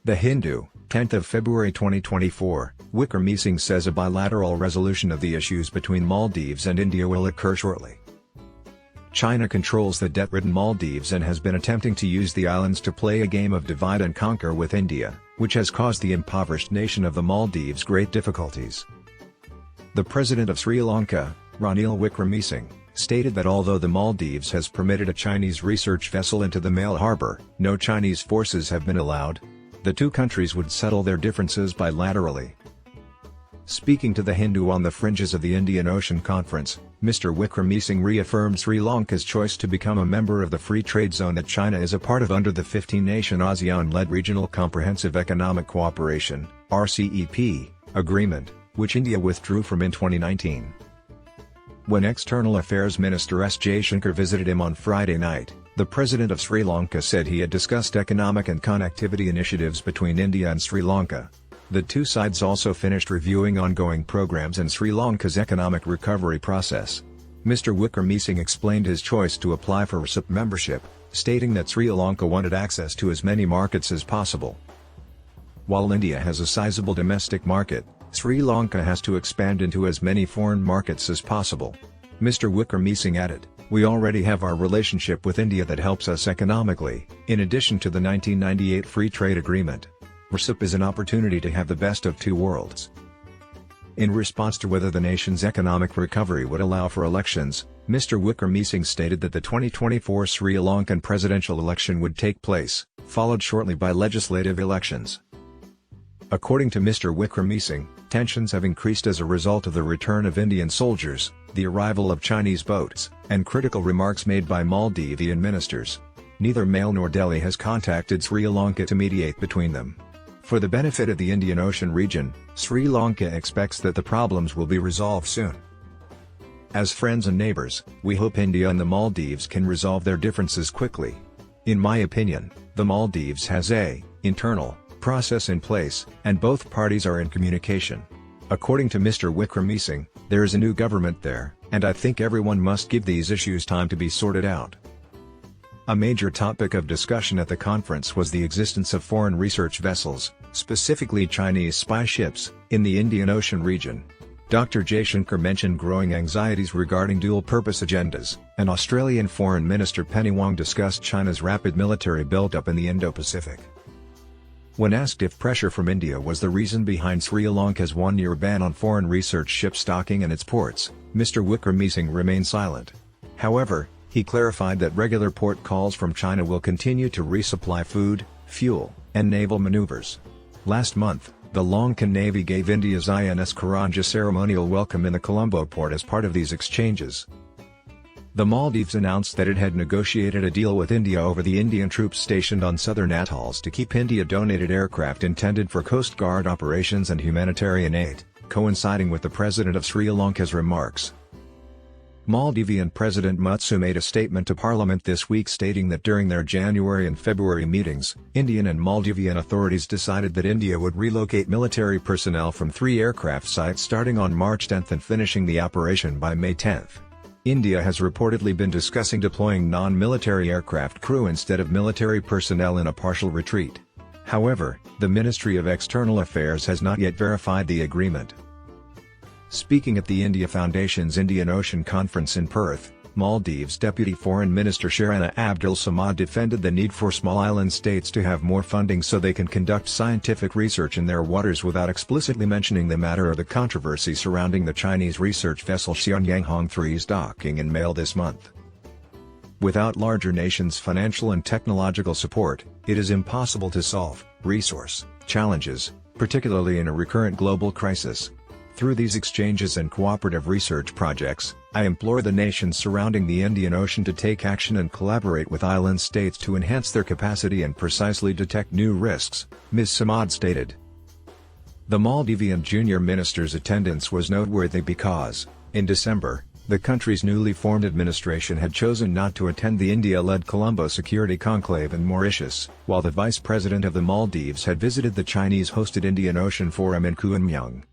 The Hindu, 10th of February 2024, Wickremesinghe says a bilateral resolution of the issues between Maldives and India will occur shortly. China controls the debt-ridden Maldives and has been attempting to use the islands to play a game of divide and conquer with India, which has caused the impoverished nation of the Maldives great difficulties. The president of Sri Lanka, Ranil Wickremesinghe, stated that although the Maldives has permitted a Chinese research vessel into the Malé harbor, no Chinese forces have been allowed. The two countries would settle their differences bilaterally. Speaking to the Hindu on the fringes of the Indian Ocean Conference, Mr. Wickremesinghe reaffirmed Sri Lanka's choice to become a member of the free trade zone that China is a part of under the 15-nation ASEAN-led Regional Comprehensive Economic Cooperation (RCEP) agreement, which India withdrew from in 2019. When External Affairs Minister S. Jaishankar visited him on Friday night, the president of Sri Lanka said he had discussed economic and connectivity initiatives between India and Sri Lanka. The two sides also finished reviewing ongoing programs in Sri Lanka's economic recovery process. Mr. Wickremesinghe explained his choice to apply for RCEP membership, stating that Sri Lanka wanted access to as many markets as possible. While India has a sizable domestic market, Sri Lanka has to expand into as many foreign markets as possible. Mr. Wickremesinghe added, "We already have our relationship with India that helps us economically, in addition to the 1998 Free Trade Agreement. RCEP is an opportunity to have the best of two worlds." In response to whether the nation's economic recovery would allow for elections, Mr. Wickremesinghe stated that the 2024 Sri Lankan presidential election would take place, followed shortly by legislative elections. According to Mr. Wickremesinghe, tensions have increased as a result of the return of Indian soldiers, the arrival of Chinese boats, and critical remarks made by Maldivian ministers. Neither Malé nor Delhi has contacted Sri Lanka to mediate between them. For the benefit of the Indian Ocean region, Sri Lanka expects that the problems will be resolved soon. As friends and neighbors, we hope India and the Maldives can resolve their differences quickly. In my opinion, the Maldives has a internal process in place, and both parties are in communication. According to Mr. Wickremesinghe, there is a new government there, and I think everyone must give these issues time to be sorted out. A major topic of discussion at the conference was the existence of foreign research vessels, specifically Chinese spy ships, in the Indian Ocean region. Dr. Jaishankar mentioned growing anxieties regarding dual-purpose agendas, and Australian Foreign Minister Penny Wong discussed China's rapid military build-up in the Indo-Pacific. When asked if pressure from India was the reason behind Sri Lanka's one-year ban on foreign research ship stocking in its ports, Mr. Wickremesinghe remained silent. However, he clarified that regular port calls from China will continue to resupply food, fuel, and naval maneuvers. Last month, the Lankan Navy gave India's INS Karanja ceremonial welcome in the Colombo port as part of these exchanges. The Maldives announced that it had negotiated a deal with India over the Indian troops stationed on southern atolls to keep India-donated aircraft intended for Coast Guard operations and humanitarian aid, coinciding with the President of Sri Lanka's remarks. Maldivian President Mutsu made a statement to Parliament this week stating that during their January and February meetings, Indian and Maldivian authorities decided that India would relocate military personnel from 3 aircraft sites starting on March 10 and finishing the operation by May 10. India has reportedly been discussing deploying non-military aircraft crew instead of military personnel in a partial retreat. However, the Ministry of External Affairs has not yet verified the agreement. Speaking at the India Foundation's Indian Ocean Conference in Perth, Maldives Deputy Foreign Minister Sharana Abdul Samad defended the need for small island states to have more funding so they can conduct scientific research in their waters without explicitly mentioning the matter or the controversy surrounding the Chinese research vessel Xianyang 3's docking in May this month. Without larger nations' financial and technological support, it is impossible to solve resource challenges, particularly in a recurrent global crisis. Through these exchanges and cooperative research projects, I implore the nations surrounding the Indian Ocean to take action and collaborate with island states to enhance their capacity and precisely detect new risks, Ms. Samad stated. The Maldivian junior minister's attendance was noteworthy because, in December, the country's newly formed administration had chosen not to attend the India-led Colombo Security Conclave in Mauritius, while the vice president of the Maldives had visited the Chinese-hosted Indian Ocean Forum in Kuanmyung.